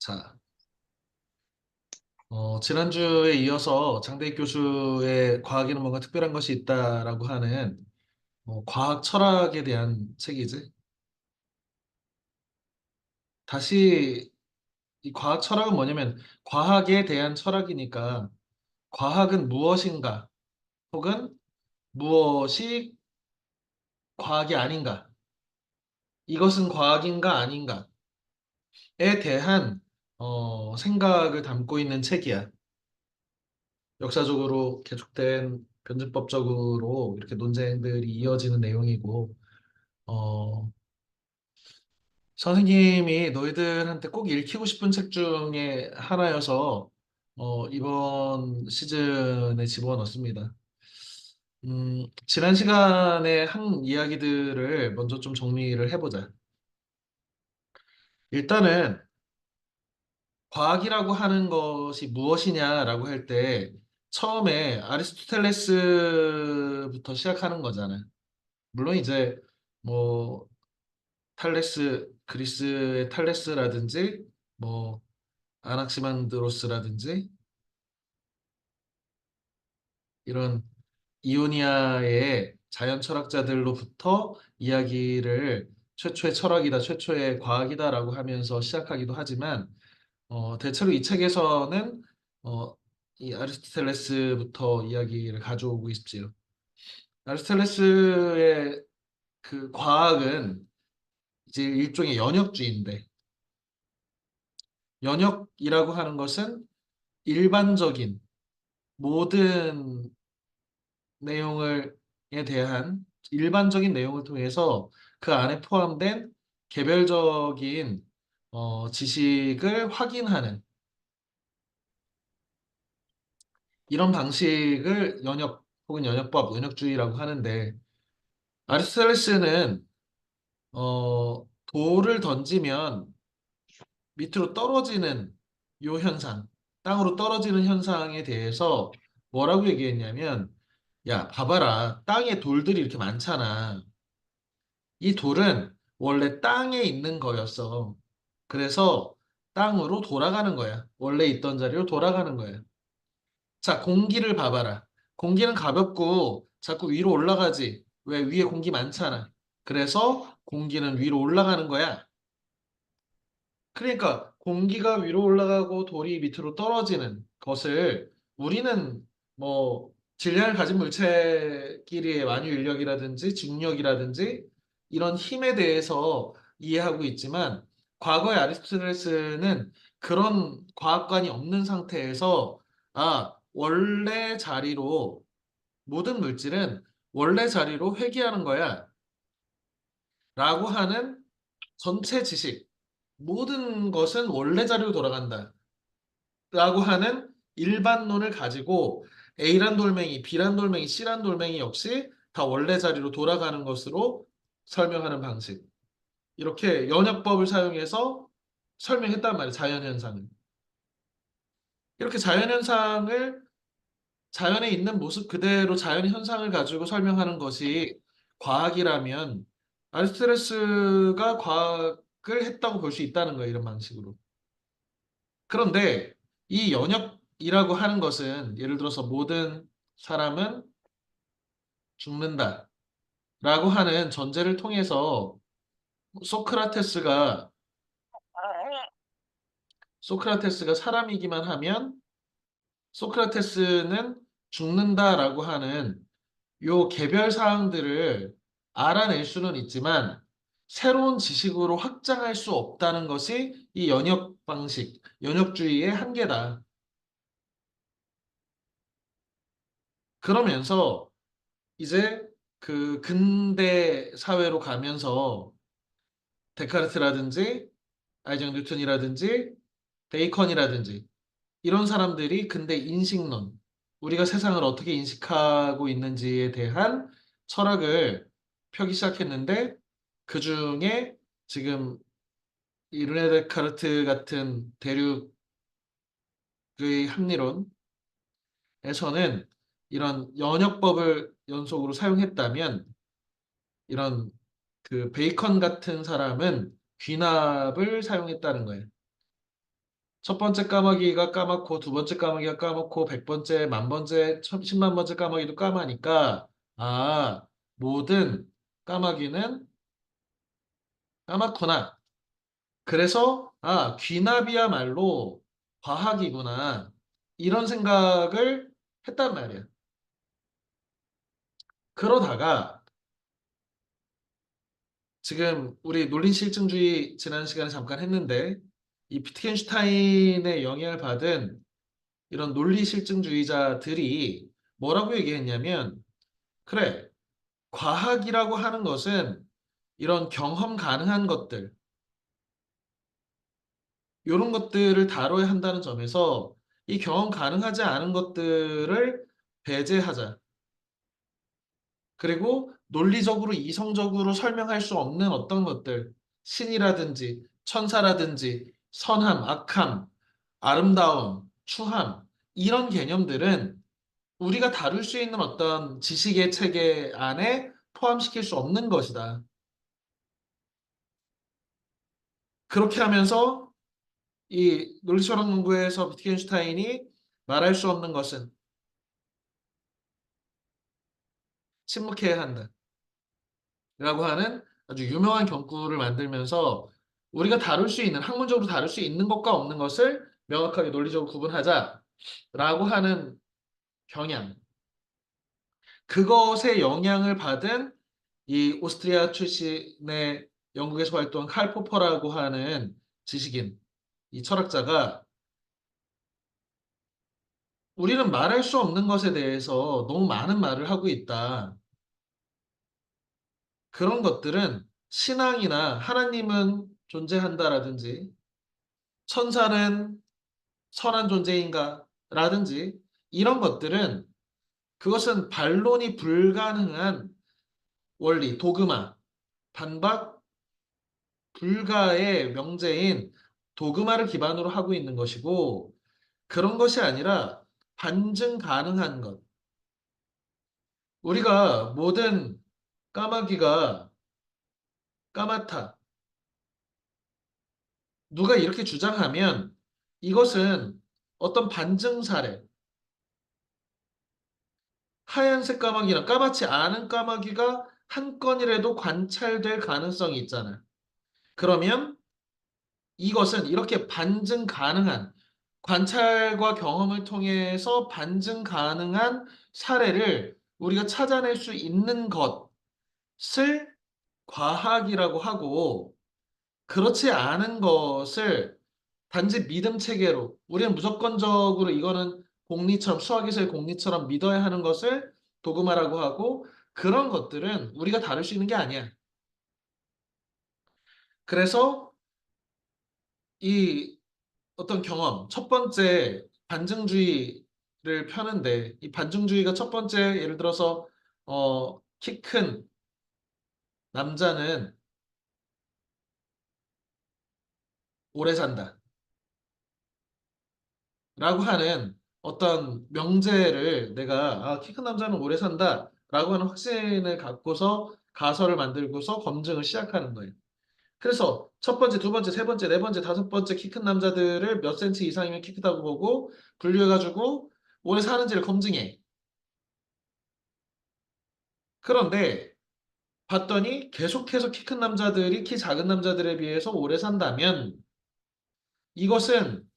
자, 지난주에 이어서 장대익 교수의 과학에는 뭔가 특별한 것이 있다라고 하는 과학 철학에 대한 책이지. 다시 이 과학 철학은 뭐냐면 과학에 대한 철학이니까 과학은 무엇인가 혹은 무엇이 과학이 아닌가 이것은 과학인가 아닌가에 대한 생각을 담고 있는 책이야. 역사적으로 계속된 변증법적으로 이렇게 논쟁들이 이어지는 내용이고 어, 선생님이 너희들한테 꼭 읽히고 싶은 책 중에 하나여서 이번 시즌에 집어넣습니다. 지난 시간에 한 이야기들을 먼저 좀 정리를 해보자. 일단은 과학이라고 하는 것이 무엇이냐라고 할 때 처음에 아리스토텔레스부터 시작하는 거잖아. 물론 이제 뭐 그리스의 탈레스라든지 뭐 아낙시만드로스라든지 이런 이오니아의 자연 철학자들로부터 이야기를 최초의 철학이다, 최초의 과학이다라고 하면서 시작하기도 하지만 대체로 이 책에서는 어, 이 아리스토텔레스부터 이야기를 가져오고 있지요. 아리스토텔레스의 그 과학은 이제 일종의 연역주의인데 연역이라고 하는 것은 일반적인 모든 내용을에 대한 일반적인 내용을 통해서 그 안에 포함된 개별적인 지식을 확인하는 이런 방식을 연역 혹은 연역법, 연역주의라고 하는데 아리스토텔레스는 돌을 던지면 밑으로 떨어지는 요 현상, 땅으로 떨어지는 현상에 대해서 뭐라고 얘기했냐면 야, 봐봐라. 땅에 돌들이 이렇게 많잖아. 이 돌은 원래 땅에 있는 거였어. 그래서 땅으로 돌아가는 거야. 원래 있던 자리로 돌아가는 거야. 자, 공기를 봐봐라. 공기는 가볍고 자꾸 위로 올라가지. 왜? 위에 공기 많잖아. 그래서 공기는 위로 올라가는 거야. 그러니까 공기가 위로 올라가고 돌이 밑으로 떨어지는 것을 우리는 뭐 질량을 가진 물체끼리의 만유 인력이라든지 중력이라든지 이런 힘에 대해서 이해하고 있지만 과거의 아리스토텔레스는 그런 과학관이 없는 상태에서 원래 자리로 모든 물질은 원래 자리로 회귀하는 거야 라고 하는 전체 지식 모든 것은 원래 자리로 돌아간다. 라고 하는 일반론을 가지고 A란 돌멩이, B란 돌멩이, C란 돌멩이 역시 다 원래 자리로 돌아가는 것으로 설명하는 방식. 이렇게 연역법을 사용해서 설명했단 말이에요. 자연현상을. 이렇게 자연현상을 자연에 있는 모습 그대로 자연현상을 가지고 설명하는 것이 과학이라면 아리스토텔레스가 과학을 했다고 볼 수 있다는 거예요. 이런 방식으로. 그런데 이 연역이라고 하는 것은 예를 들어서 모든 사람은 죽는다라고 하는 전제를 통해서 소크라테스가 소크라테스가 사람이기만 하면 소크라테스는 죽는다라고 하는 요 개별 사항들을 알아낼 수는 있지만 새로운 지식으로 확장할 수 없다는 것이 이 연역 방식, 연역주의의 한계다. 그러면서 이제 그 근대 사회로 가면서 데카르트라든지 아이작 뉴턴이라든지 베이컨이라든지 이런 사람들이 근대 인식론, 우리가 세상을 어떻게 인식하고 있는지에 대한 철학을 펴기 시작했는데 그 중에 지금 이 르네 데카르트 같은 대륙의 합리론에서는 이런 연역법을 연속으로 사용했다면 이런 그 베이컨 같은 사람은 귀납을 사용했다는 거예요. 첫 번째 까마귀가 까맣고 두 번째 까마귀가 까맣고 백 번째, 만 번째, 십만 번째 까마귀도 까마니까 아, 모든 까마귀는 까맣구나. 그래서 아, 귀납이야말로 과학이구나. 이런 생각을 했단 말이야. 그러다가 지금 우리 논리실증주의 지난 시간에 잠깐 했는데 이 비트겐슈타인의 영향을 받은 이런 논리실증주의자들이 뭐라고 얘기했냐면 그래, 과학이라고 하는 것은 이런 경험 가능한 것들, 이런 것들을 다뤄야 한다는 점에서 이 경험 가능하지 않은 것들을 배제하자. 그리고 논리적으로 이성적으로 설명할 수 없는 어떤 것들, 신이라든지 천사라든지 선함, 악함, 아름다움, 추함, 이런 개념들은 우리가 다룰 수 있는 어떤 지식의 체계 안에 포함시킬 수 없는 것이다. 그렇게 하면서 이 논리철학 연구에서 비트겐슈타인이 말할 수 없는 것은 침묵해야 한다. 라고 하는 아주 유명한 경구를 만들면서 우리가 다룰 수 있는, 학문적으로 다룰 수 있는 것과 없는 것을 명확하게 논리적으로 구분하자라고 하는 경향. 그것의 영향을 받은 이 오스트리아 출신의 영국에서 활동한 칼 포퍼라고 하는 지식인, 이 철학자가 우리는 말할 수 없는 것에 대해서 너무 많은 말을 하고 있다. 그런 것들은 신앙이나 하나님은 존재한다라든지 천사는 선한 존재인가? 라든지 이런 것들은 그것은 반론이 불가능한 원리, 도그마, 반박 불가의 명제인 도그마를 기반으로 하고 있는 것이고 그런 것이 아니라 반증 가능한 것. 우리가 모든 까마귀가 까맣다. 누가 이렇게 주장하면 이것은 어떤 반증 사례, 하얀색 까마귀나 까맣지 않은 까마귀가 한 건이라도 관찰될 가능성이 있잖아. 그러면 이것은 이렇게 반증 가능한 관찰과 경험을 통해서 반증 가능한 사례를 우리가 찾아낼 수 있는 것을 과학이라고 하고 그렇지 않은 것을 단지 믿음 체계로 우리는 무조건적으로 이거는 공리처럼 수학에서의 공리처럼 믿어야 하는 것을 도그마라고 하고 그런 것들은 우리가 다룰 수 있는 게 아니야. 그래서 이 어떤 경험, 첫 번째 반증주의를 펴는데 이 반증주의가 첫 번째 예를 들어서 키 큰 남자는 오래 산다 라고 하는 어떤 명제를 내가 키 큰 남자는 오래 산다 라고 하는 확신을 갖고서 가설을 만들고서 검증을 시작하는 거예요. 그래서 첫 번째, 두 번째, 세 번째, 네 번째, 다섯 번째 키 큰 남자들을 몇 센치 이상이면 키 크다고 보고 분류해가지고 오래 사는지를 검증해. 그런데 봤더니 계속해서 키 큰 남자들이 키 작은 남자들에 비해서 오래 산다면 이것은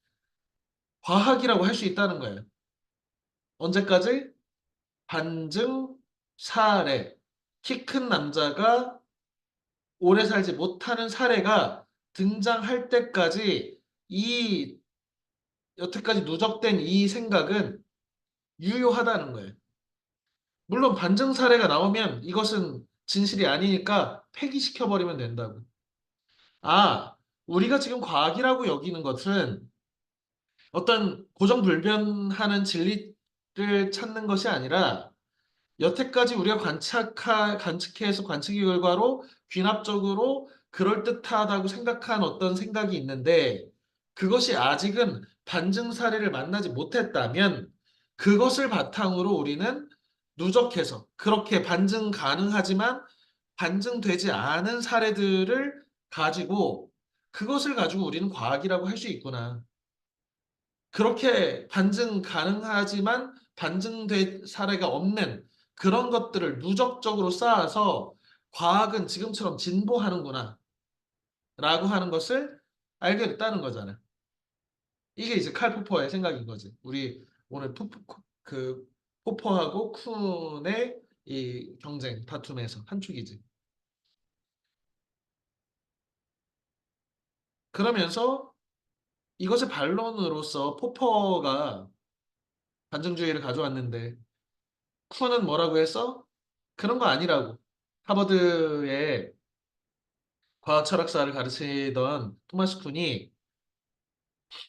과학이라고 할 수 있다는 거예요. 언제까지? 반증 사례. 키 큰 남자가 오래 살지 못하는 사례가 등장할 때까지 이 여태까지 누적된 이 생각은 유효하다는 거예요. 물론 반증 사례가 나오면 이것은 진실이 아니니까 폐기시켜버리면 된다고. 아, 우리가 지금 과학이라고 여기는 것은 어떤 고정불변하는 진리를 찾는 것이 아니라 여태까지 우리가 관측해서 관측의 결과로 귀납적으로 그럴듯하다고 생각한 어떤 생각이 있는데 그것이 아직은 반증 사례를 만나지 못했다면 그것을 바탕으로 우리는 누적해서 그렇게 반증 가능하지만 반증되지 않은 사례들을 가지고 그것을 가지고 우리는 과학이라고 할 수 있구나. 그렇게 반증 가능하지만 반증된 사례가 없는 그런 것들을 누적적으로 쌓아서 과학은 지금처럼 진보하는구나 라고 하는 것을 알게 됐다는 거잖아요. 이게 이제 칼 포퍼의 생각인 거지. 우리 오늘 그 포퍼하고 쿤의 이 경쟁 다툼에서 한 축이지. 그러면서 이것의 반론으로서 포퍼가 반증주의를 가져왔는데 쿤은 뭐라고 했어? 그런 거 아니라고. 하버드의 과학 철학사를 가르치던 토마스 쿤이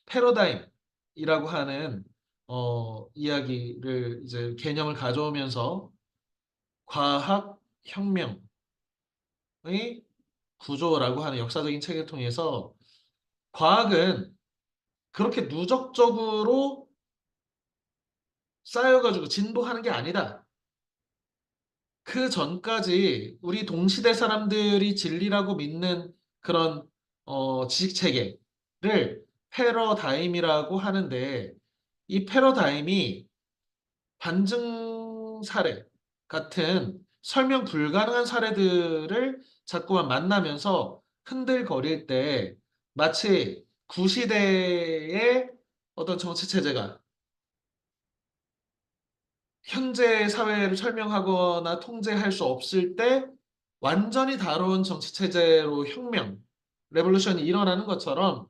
패러다임이라고 하는 이야기를 이제 개념을 가져오면서 과학 혁명의 구조라고 하는 역사적인 책을 통해서 과학은 그렇게 누적적으로 쌓여가지고 진보하는 게 아니다. 그 전까지 우리 동시대 사람들이 진리라고 믿는 그런 지식 체계를 패러다임이라고 하는데 이 패러다임이 반증 사례 같은 설명 불가능한 사례들을 자꾸만 만나면서 흔들거릴 때 마치 구시대의 어떤 정치 체제가 현재 사회를 설명하거나 통제할 수 없을 때 완전히 다른 정치 체제로 혁명, 레볼루션이 일어나는 것처럼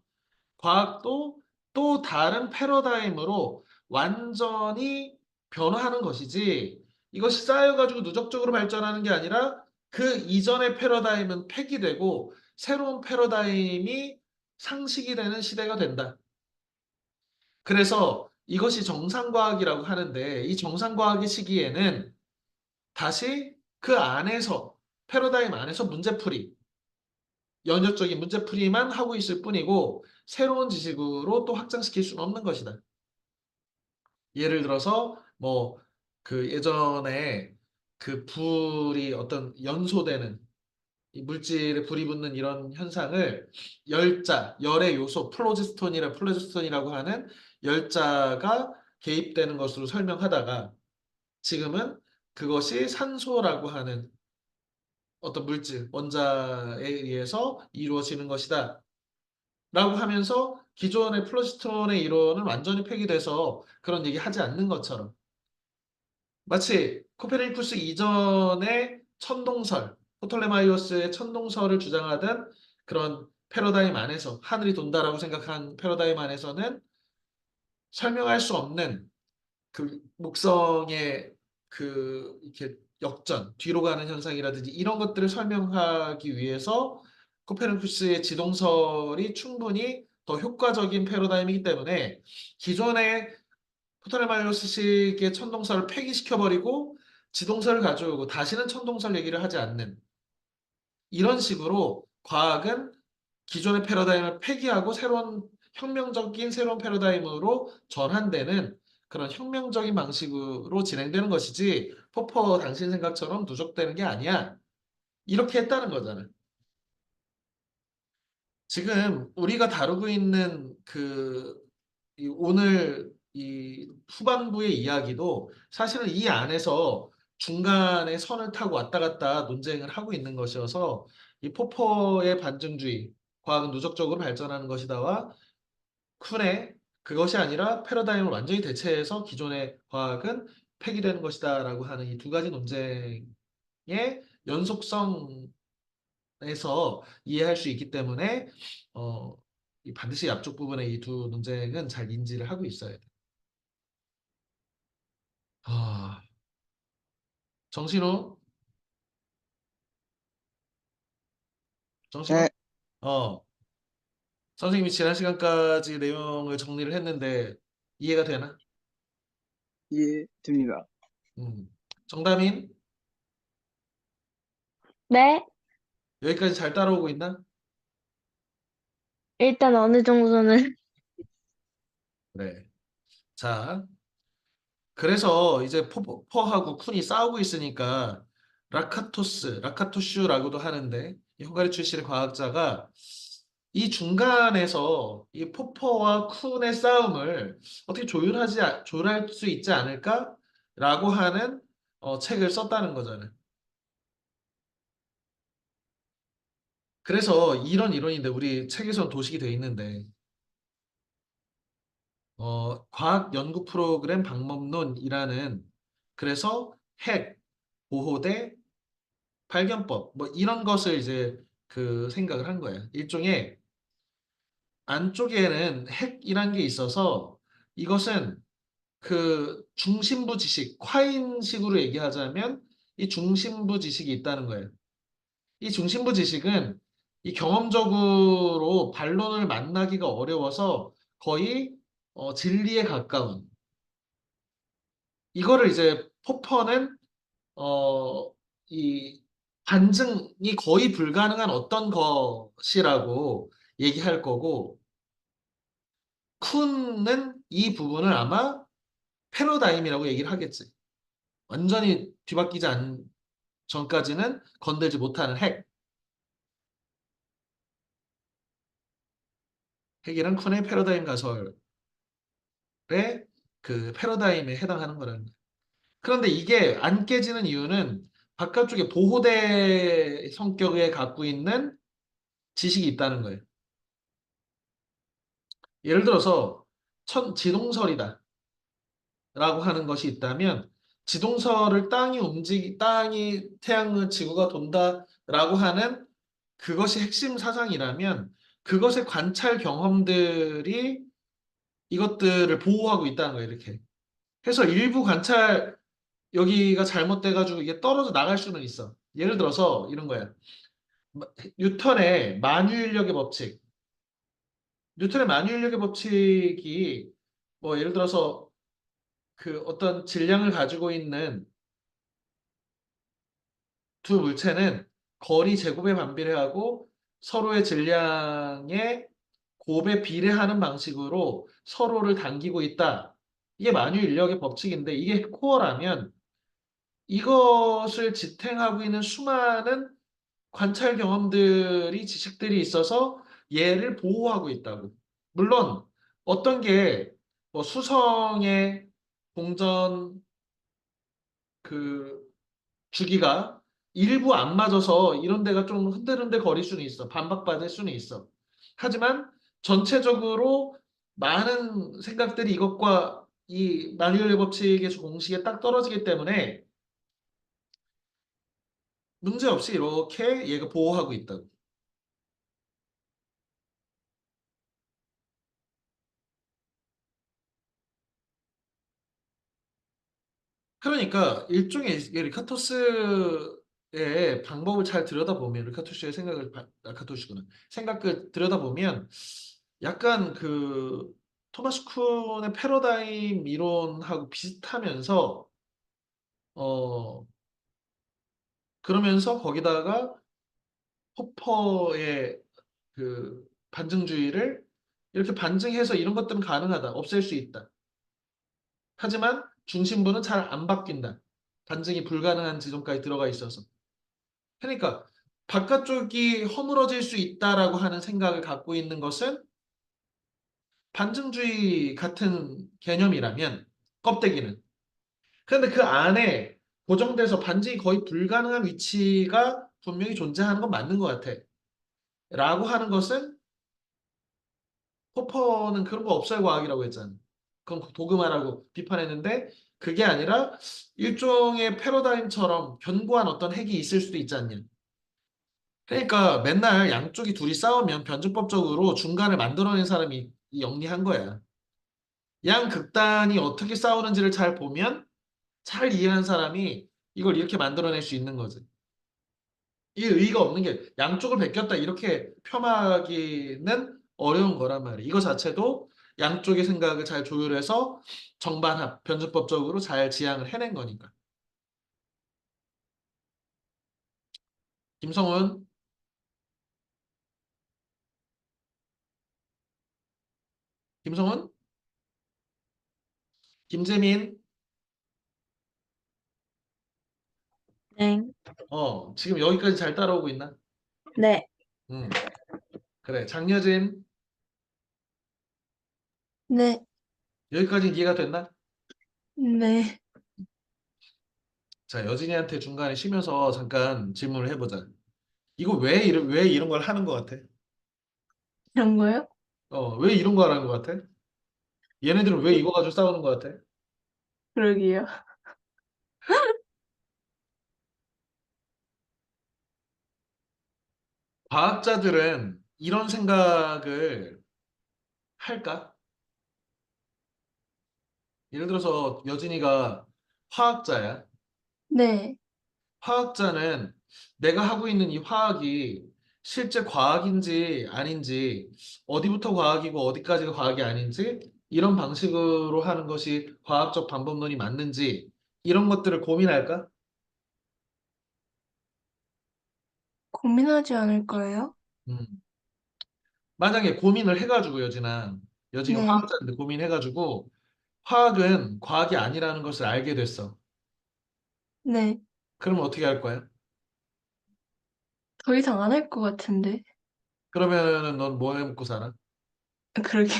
과학도 또 다른 패러다임으로 완전히 변화하는 것이지 이것이 쌓여가지고 누적적으로 발전하는 게 아니라 그 이전의 패러다임은 폐기되고 새로운 패러다임이 상식이 되는 시대가 된다. 그래서 이것이 정상과학이라고 하는데 이 정상과학의 시기에는 다시 그 안에서 패러다임 안에서 문제풀이, 연역적인 문제풀이만 하고 있을 뿐이고 새로운 지식으로 또 확장시킬 수는 없는 것이다. 예를 들어서 뭐 그 예전에 그 불이 어떤 연소되는 이 물질에 불이 붙는 이런 현상을 열의 요소 플로지스톤이라고 하는 열자가 개입되는 것으로 설명하다가 지금은 그것이 산소라고 하는 어떤 물질, 원자에 의해서 이루어지는 것이다. 라고 하면서 기존의 플로지스톤의 이론은 완전히 폐기돼서 그런 얘기 하지 않는 것처럼 마치 코페르니쿠스 이전의 천동설, 포톨레마이오스의 천동설을 주장하던 그런 패러다임 안에서 하늘이 돈다라고 생각한 패러다임 안에서는 설명할 수 없는 그 목성의 그 이렇게 역전, 뒤로 가는 현상이라든지 이런 것들을 설명하기 위해서 코페르니쿠스의 지동설이 충분히 더 효과적인 패러다임이기 때문에 기존의 포토레마이오스식의 천동설을 폐기시켜버리고 지동설을 가져오고 다시는 천동설 얘기를 하지 않는 이런 식으로 과학은 기존의 패러다임을 폐기하고 새로운 혁명적인 새로운 패러다임으로 전환되는 그런 혁명적인 방식으로 진행되는 것이지 포퍼 당신 생각처럼 누적되는 게 아니야. 이렇게 했다는 거잖아. 지금 우리가 다루고 있는 오늘 이 후반부의 이야기도 사실은 이 안에서 중간에 선을 타고 왔다 갔다 논쟁을 하고 있는 것이어서 이 포퍼의 반증주의, 과학은 누적적으로 발전하는 것이다와 쿤의 그것이 아니라 패러다임을 완전히 대체해서 기존의 과학은 폐기되는 것이다라고 하는 이 두 가지 논쟁의 연속성 에서 이해할 수 있기 때문에 어, 반드시 앞쪽 부분의 이 두 논쟁은 잘 인지를 하고 있어야 돼. 아, 정신호, 정신호? 네, 어, 선생님이 지난 시간까지 내용을 정리를 했는데 이해가 되나? 이해됩니다. 음. 정답인 네, 여기까지 잘 따라오고 있나? 일단 어느 정도는, 그래. 자, 그래서 이제 포하고 쿤이 싸우고 있으니까 라카토슈라고도 하는데 이 헝가리 출신의 과학자가 이 중간에서 이 포퍼와 쿤의 싸움을 어떻게 조율할 수 있지 않을까라고 하는 책을 썼다는 거잖아요. 그래서 이런 이론인데 우리 책에서는 도식이 돼 있는데 과학 연구 프로그램 방법론이라는 그래서 핵, 보호대, 발견법 뭐 이런 것을 이제 그 생각을 한 거예요. 일종의 안쪽에는 핵이란 게 있어서 이것은 그 중심부 지식, 콰인식으로 얘기하자면 이 중심부 지식이 있다는 거예요. 이 중심부 지식은 이 경험적으로 반론을 만나기가 어려워서 거의 진리에 가까운 이거를 이제 포퍼는 어, 이 반증이 거의 불가능한 어떤 것이라고 얘기할 거고 쿤은 이 부분을 아마 패러다임이라고 얘기를 하겠지. 완전히 뒤바뀌지 않 전까지는 건들지 못하는 핵이란 쿤의 패러다임 가설의 그 패러다임에 해당하는 거라는 거예요. 그런데 이게 안 깨지는 이유는 바깥쪽에 보호대 성격에 갖고 있는 지식이 있다는 거예요. 예를 들어서 지동설이다 라고 하는 것이 있다면 지동설을 땅이 태양을 지구가 돈다라고 하는 그것이 핵심 사상이라면 그것의 관찰 경험들이 이것들을 보호하고 있다는 거예요, 이렇게. 해서 일부 관찰 여기가 잘못돼가지고 이게 떨어져 나갈 수는 있어. 예를 들어서 이런 거야. 뉴턴의 만유인력의 법칙. 뉴턴의 만유인력의 법칙이 뭐 예를 들어서 그 어떤 질량을 가지고 있는 두 물체는 거리 제곱에 반비례하고 서로의 질량의 곱에 비례하는 방식으로 서로를 당기고 있다. 이게 만유인력의 법칙인데 이게 코어라면 이것을 지탱하고 있는 수많은 관찰 경험들이 지식들이 있어서 얘를 보호하고 있다고. 물론 어떤 게뭐 수성의 공전 그 주기가 일부 안 맞아서 이런 데가 좀 흔들흔들 거릴 수는 있어. 반박받을 수는 있어. 하지만 전체적으로 많은 생각들이 이것과 이 마리올의 법칙의 공식에 딱 떨어지기 때문에 문제없이 이렇게 얘가 보호하고 있다고. 그러니까 일종의 이게 리카토스의 방법을 잘 들여다보면 리카토스의 리카토스구나 생각을 들여다보면 약간 그 토마스 쿤의 패러다임 이론하고 비슷하면서 어 그러면서 거기다가 호퍼의 그 반증주의를 이렇게 반증해서 이런 것들은 가능하다 없앨 수 있다. 하지만 중심부는 잘 안 바뀐다. 반증이 불가능한 지점까지 들어가 있어서. 그러니까 바깥쪽이 허물어질 수 있다라고 하는 생각을 갖고 있는 것은 반증주의 같은 개념이라면 껍데기는. 그런데 그 안에 고정돼서 반증이 거의 불가능한 위치가 분명히 존재하는 건 맞는 것 같아. 라고 하는 것은 포퍼는 그런 거 없어요 과학이라고 했잖아. 그건 도그마라고 비판했는데 그게 아니라 일종의 패러다임처럼 견고한 어떤 핵이 있을 수도 있지 않냐. 그러니까 맨날 양쪽이 둘이 싸우면 변증법적으로 중간을 만들어낸 사람이 영리한 거야. 양 극단이 어떻게 싸우는지를 잘 보면 잘 이해한 사람이 이걸 이렇게 만들어낼 수 있는 거지. 이 의의가 없는 게 양쪽을 베꼈다 이렇게 폄하하기는 어려운 거란 말이야. 이거 자체도 양쪽의 생각을 잘 조율해서 정반합, 변증법적으로 잘 지향을 해낸 거니까. 김성훈, 김성훈, 김재민, 네. 지금 여기까지 잘 따라오고 있나? 네. 음. 그래, 장여진. 네, 여기까지 이해가 됐나? 네. 자, 여진이한테 중간에 쉬면서 잠깐 질문을 해보자. 이거 왜 이런 걸 하는 것 같아? 이런 거요? 왜 이런 거 하는 것 같아? 얘네들은 왜 이거 가지고 싸우는 것 같아? 그러게요. 과학자들은 이런 생각을 할까? 예를 들어서 여진이가 화학자야. 네, 화학자는 내가 하고 있는 이 화학이 실제 과학인지 아닌지, 어디부터 과학이고 어디까지가 과학이 아닌지, 이런 방식으로 하는 것이 과학적 방법론이 맞는지, 이런 것들을 고민할까? 고민하지 않을 거예요? 음. 만약에 고민을 해가지고 여진이 네, 화학자인데 고민해가지고 화학은 과학이 아니라는 것을 알게 됐어. 네. 그러면 어떻게 할 거야? 더 이상 안 할 것 같은데. 그러면은 넌 뭐 해 먹고 살아? 그러게.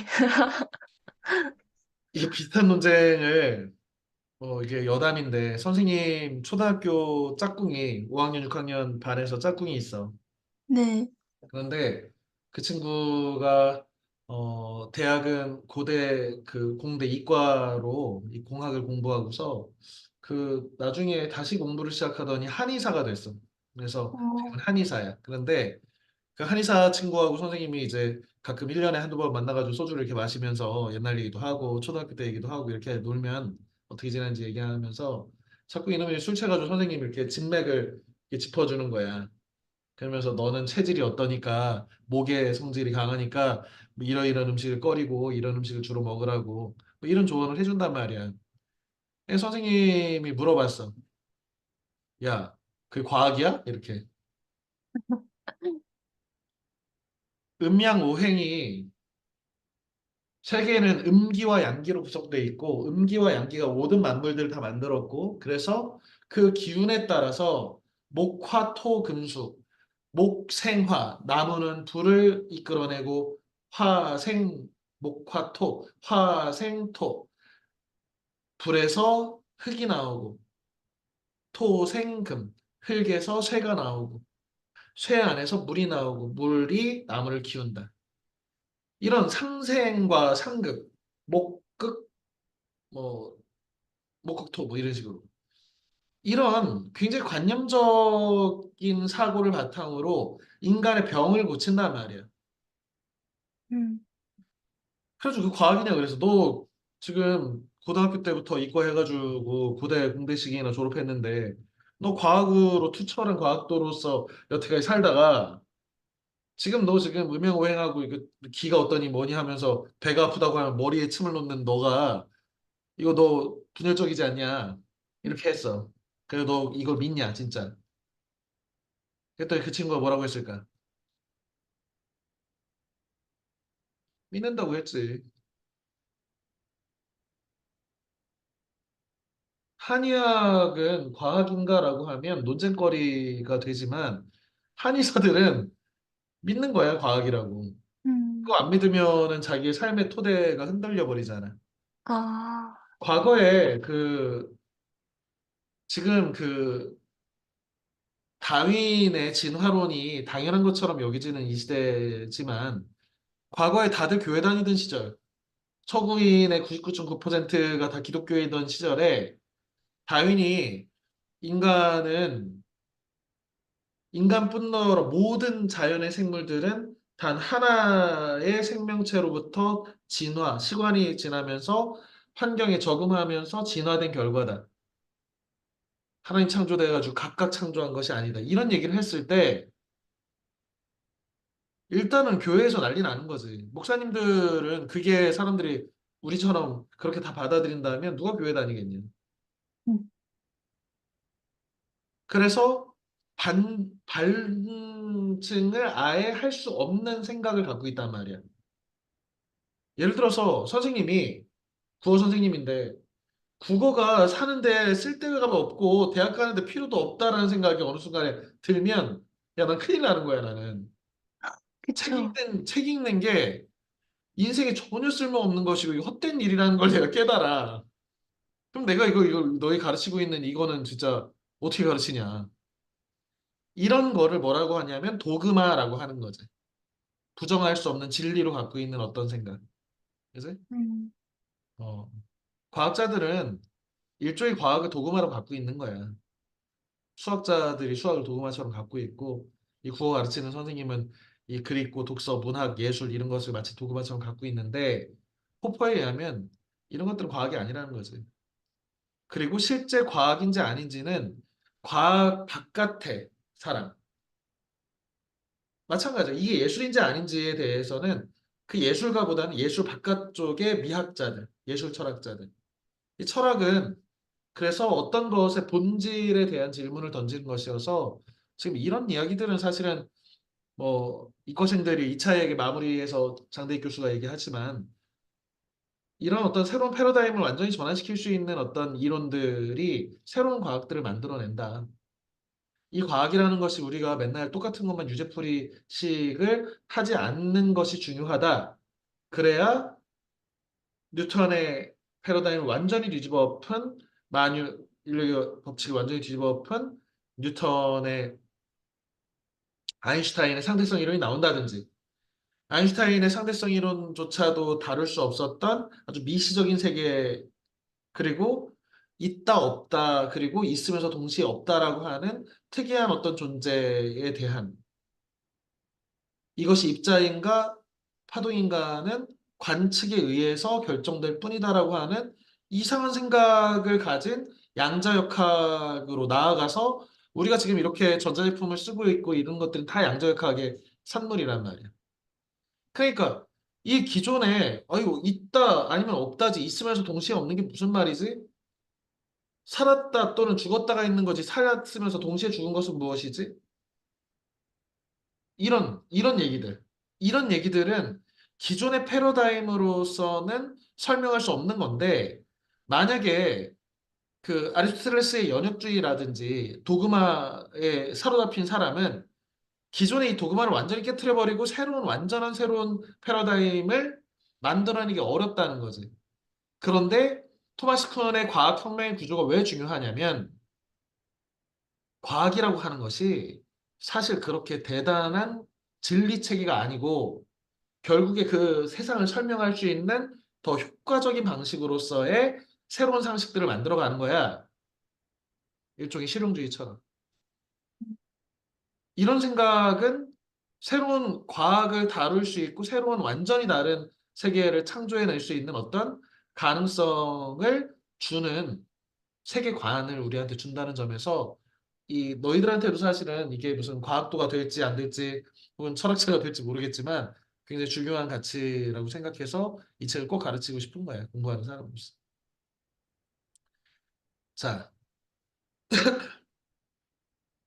이게 비슷한 논쟁을 이게 여담인데 선생님 초등학교 짝꿍이 5학년 6학년 반에서 짝꿍이 있어. 네, 그런데 그 친구가 대학은 고대 그 공대 이과로 이 공학을 공부하고서 그 나중에 다시 공부를 시작하더니 한의사가 됐어. 그래서 지금은 어, 한의사야. 그런데 그 한의사 친구하고 선생님이 이제 가끔 1년에 한두 번 만나가지고 소주를 이렇게 마시면서 옛날 얘기도 하고 초등학교 때 얘기도 하고 이렇게 놀면 어떻게 지냈는지 얘기하면서 자꾸 이놈이 술 취해가지고 선생님이 이렇게 진맥을 이렇게 짚어주는 거야. 그러면서 너는 체질이 어떠니까 목의 성질이 강하니까 뭐 이러이런 음식을 꺼리고 이런 음식을 주로 먹으라고 뭐 이런 조언을 해준단 말이야. 그래서 선생님이 물어봤어. 야, 그게 과학이야? 이렇게. 음양오행이 세계는 음기와 양기로 구성되어 있고 음기와 양기가 모든 만물들을 다 만들었고 그래서 그 기운에 따라서 목화토 금수 목생화 나무는 불을 이끌어내고 화생 목화토 화생토 불에서 흙이 나오고 토생금 흙에서 쇠가 나오고 쇠 안에서 물이 나오고 물이 나무를 키운다. 이런 상생과 상극 목극 뭐 목극토 뭐 이런 식으로 이런 굉장히 관념적인 사고를 바탕으로 인간의 병을 고친단 말이야. 음, 그래서 그 과학이냐 그래서 너 지금 고등학교 때부터 이과 해가지고 고대 공대식이나 졸업했는데 너 과학으로 투철한 과학도로서 여태까지 살다가 지금 너 지금 음행오행하고 이거 기가 어떠니 뭐니 하면서 배가 아프다고 하면 머리에 침을 놓는 너가 이거 너 분열적이지 않냐 이렇게 했어. 그래서 너 이걸 믿냐 진짜. 그랬더니 그 친구가 뭐라고 했을까? 믿는다고 했지. 한의학은 과학인가라고 하면 논쟁거리가 되지만 한의사들은 믿는 거야, 과학이라고. 그거 음, 안 믿으면은 자기의 삶의 토대가 흔들려 버리잖아. 아, 과거에 지금 다윈의 진화론이 당연한 것처럼 여겨지는 이 시대지만 과거에 다들 교회 다니던 시절, 서구인의 99.9%가 다 기독교이던 시절에 다윈이 인간은 인간뿐 아니라 모든 자연의 생물들은 단 하나의 생명체로부터 시간이 지나면서 환경에 적응하면서 진화된 결과다. 하나님 창조돼가지고 각각 창조한 것이 아니다. 이런 얘기를 했을 때 일단은 교회에서 난리 나는 거지. 목사님들은 그게 사람들이 우리처럼 그렇게 다 받아들인다면 누가 교회 다니겠냐. 음, 그래서 반증을 아예 할 수 없는 생각을 갖고 있단 말이야. 예를 들어서 선생님이 국어 선생님인데 국어가 사는데 쓸데가 없고 대학 가는데 필요도 없다라는 생각이 어느 순간에 들면 야, 난 큰일 나는 거야, 나는. 그쵸. 책 읽는 게 인생에 전혀 쓸모없는 것이고 이거 헛된 일이라는 걸 내가 깨달아. 그럼 내가 이거 너희 가르치고 있는 이거는 진짜 어떻게 가르치냐. 이런 거를 뭐라고 하냐면 도그마라고 하는 거지. 부정할 수 없는 진리로 갖고 있는 어떤 생각. 그래서 음, 어, 과학자들은 일종의 과학을 도구마로 갖고 있는 거야. 수학자들이 수학을 도구마처럼 갖고 있고, 이 국어 가르치는 선생님은 이 글 읽고 독서, 문학, 예술 이런 것을 마치 도구마처럼 갖고 있는데, 호퍼에 의하면 이런 것들은 과학이 아니라는 거지. 그리고 실제 과학인지 아닌지는 과학 바깥의 사람. 마찬가지야. 이게 예술인지 아닌지에 대해서는 그 예술가보다는 예술 바깥쪽의 미학자들, 예술 철학자들. 이 철학은 그래서 어떤 것의 본질에 대한 질문을 던지는 것이어서 지금 이런 이야기들은 사실은 뭐 이과생들이 2차 얘기 마무리해서 장대익 교수가 얘기하지만 이런 어떤 새로운 패러다임을 완전히 전환시킬 수 있는 어떤 이론들이 새로운 과학들을 만들어낸다. 이 과학이라는 것이 우리가 맨날 똑같은 것만 유제풀이식을 하지 않는 것이 중요하다. 그래야 뉴턴의 패러다임을 완전히 뒤집어 엎은 인류의 법칙을 완전히 뒤집어 엎은 뉴턴의 아인슈타인의 상대성 이론이 나온다든지 아인슈타인의 상대성 이론조차도 다룰 수 없었던 아주 미시적인 세계 그리고 있다 없다 그리고 있으면서 동시에 없다라고 하는 특이한 어떤 존재에 대한 이것이 입자인가 파동인가는 관측에 의해서 결정될 뿐이다라고 하는 이상한 생각을 가진 양자역학으로 나아가서 우리가 지금 이렇게 전자제품을 쓰고 있고 이런 것들은 다 양자역학의 산물이란 말이야. 그러니까 이 기존에 아이고 있다 아니면 없다지 있으면서 동시에 없는 게 무슨 말이지? 살았다 또는 죽었다가 있는 거지 살았으면서 동시에 죽은 것은 무엇이지? 이런 얘기들. 이런 얘기들은 기존의 패러다임으로서는 설명할 수 없는 건데, 만약에 그 아리스토텔레스의 연역주의라든지 도그마에 사로잡힌 사람은 기존의 이 도그마를 완전히 깨트려버리고 완전한 새로운 패러다임을 만들어내기 어렵다는 거지. 그런데 토마스 쿤의 과학혁명의 구조가 왜 중요하냐면, 과학이라고 하는 것이 사실 그렇게 대단한 진리 체계가 아니고 결국에 그 세상을 설명할 수 있는 더 효과적인 방식으로서의 새로운 상식들을 만들어가는 거야. 일종의 실용주의처럼. 이런 생각은 새로운 과학을 다룰 수 있고 새로운 완전히 다른 세계를 창조해낼 수 있는 어떤 가능성을 주는 세계관을 우리한테 준다는 점에서 이 너희들한테도 사실은 이게 무슨 과학도가 될지 안 될지 혹은 철학자가 될지 모르겠지만 굉장히 중요한 가치라고 생각해서 이 책을 꼭 가르치고 싶은 거예요. 공부하는 사람으로서. 자,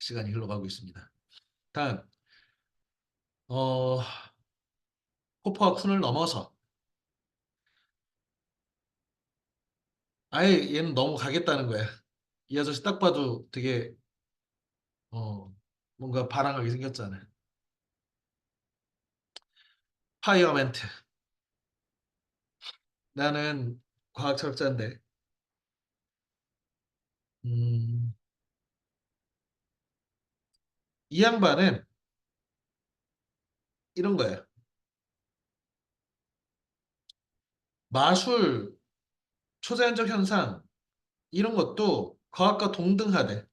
시간이 흘러가고 있습니다. 다음, 어, 호퍼와 쿤을 넘어서 아예 얘는 너무 가겠다는 거야. 이 아저씨 딱 봐도 되게 어, 뭔가 반항하게 생겼잖아요. 파이어멘트. 나는 과학 철학자인데 음, 이 양반은 이런 거예요. 마술, 초자연적 현상 이런 것도 과학과 동등하대.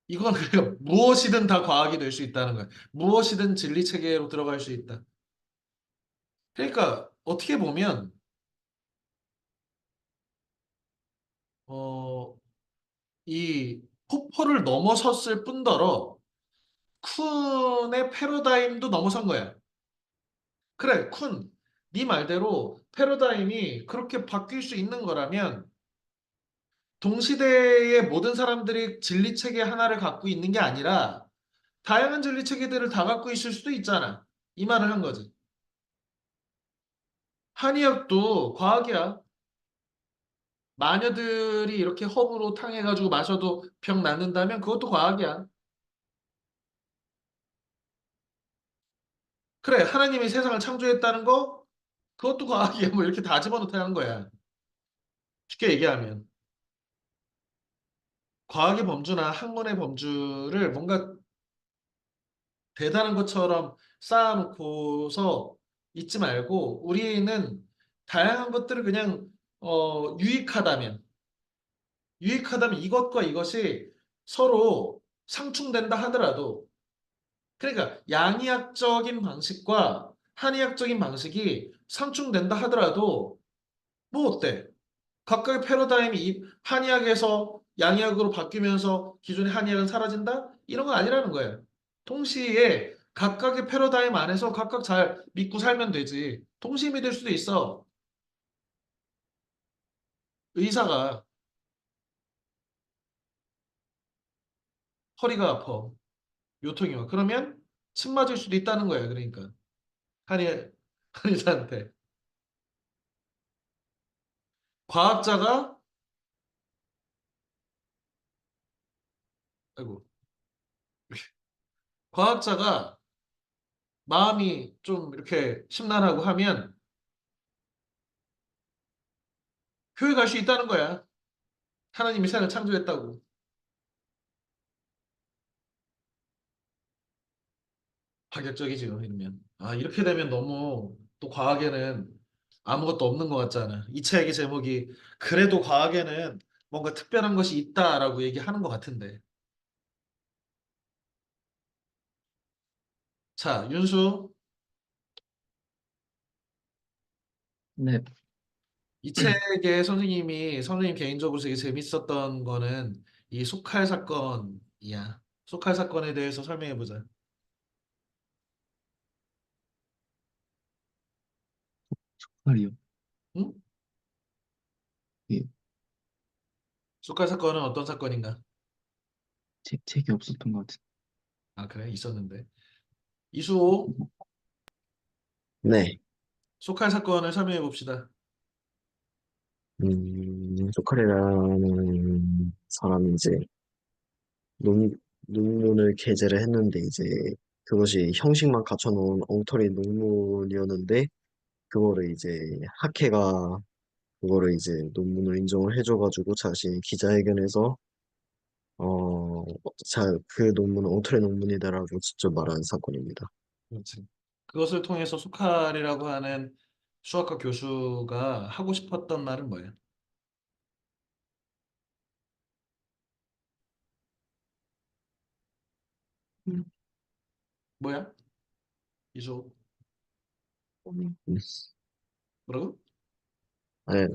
이건 그러니까 무엇이든 다 과학이 될 수 있다는 거야. 무엇이든 진리 체계로 들어갈 수 있다. 그러니까 어떻게 보면 어, 이 포퍼를 넘어섰을 뿐더러 쿤의 패러다임도 넘어선 거야. 그래, 쿤. 네 말대로 패러다임이 그렇게 바뀔 수 있는 거라면 동시대의 모든 사람들이 진리 체계 하나를 갖고 있는 게 아니라 다양한 진리 체계들을 다 갖고 있을 수도 있잖아. 이 말을 한 거지. 한의학도 과학이야. 마녀들이 이렇게 허브로 탕해가지고 마셔도 병 낫는다면 그것도 과학이야. 그래, 하나님이 세상을 창조했다는 거, 그것도 과학이야. 뭐 이렇게 다 집어넣다 하는 거야. 쉽게 얘기하면. 과학의 범주나 학문의 범주를 뭔가 대단한 것처럼 쌓아놓고서 잊지 말고, 우리는 다양한 것들을 그냥, 유익하다면, 유익하다면 이것과 이것이 서로 상충된다 하더라도, 그러니까 양이학적인 방식과 한의학적인 방식이 상충된다 하더라도 뭐 어때? 각각의 패러다임이 한의학에서 양의학으로 바뀌면서 기존의 한의학은 사라진다? 이런 건 아니라는 거예요. 동시에 각각의 패러다임 안에서 각각 잘 믿고 살면 되지. 동시에 믿을 수도 있어. 의사가 허리가 아파. 요통이 와. 그러면 침 맞을 수도 있다는 거예요. 그러니까 한의사한테. 과학자가 아이고 과학자가 마음이 좀 이렇게 심란하고 하면 교회 갈 수 있다는 거야. 하나님이 세상을 창조했다고. 파격적이죠, 이러면. 아, 이렇게 되면 너무 또 과학에는 아무것도 없는 것 같잖아. 이 책의 제목이 그래도 과학에는 뭔가 특별한 것이 있다라고 얘기하는 것 같은데. 자, 윤수, 네, 이 책에 선생님 개인적으로 되게 재밌었던 거는 이 소칼 사건이야. 소칼 사건에 대해서 설명해 보자. 말이요. 응? 예, 소칼 사건은 어떤 사건인가? 책이 없었던 것 같은. 아, 그래, 있었는데. 이수호, 네, 소칼 사건을 설명해 봅시다. 소칼이라는 사람이 이제 논, 논문을 게재를 했는데 이제 그것이 형식만 갖춰놓은 엉터리 논문이었는데 그거를 이제 학회가 그거를 이제 논문을 인정을 해줘가지고 자신이 기자회견에서 그 논문은 엉터리 논문이다라고 직접 말한 사건입니다. 그렇지. 그것을 통해서 소칼이라고 하는 수학과 교수가 하고 싶었던 말은 뭐예요? 음, 뭐야? 이수 음, 뭐라고? 아니, 아니,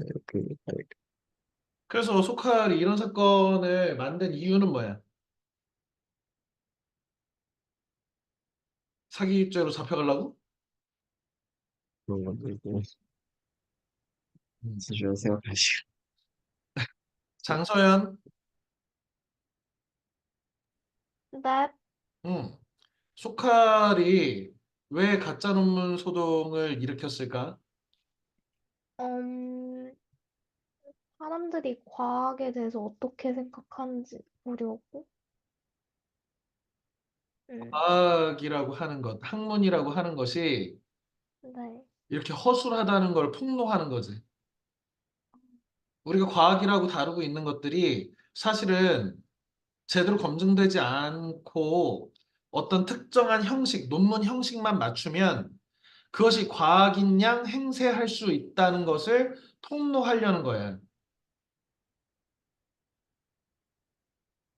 그래서 소칼이 이런 사건을 만든 이유는 뭐야? 사기죄로 잡혀가려고? 그런 건데, 음. 수시로 생각하시고. 장서연, 네. 소칼이 왜 가짜 논문 소동을 일으켰을까? 음, 사람들이 과학에 대해서 어떻게 생각하는지 보려고. 음, 과학이라고 하는 것, 학문이라고 하는 것이 네. 이렇게 허술하다는 걸 폭로하는 거지. 우리가 과학이라고 다루고 있는 것들이 사실은 제대로 검증되지 않고 어떤 특정한 형식, 논문 형식만 맞추면 그것이 과학인 양 행세할 수 있다는 것을 폭로하려는 거예요.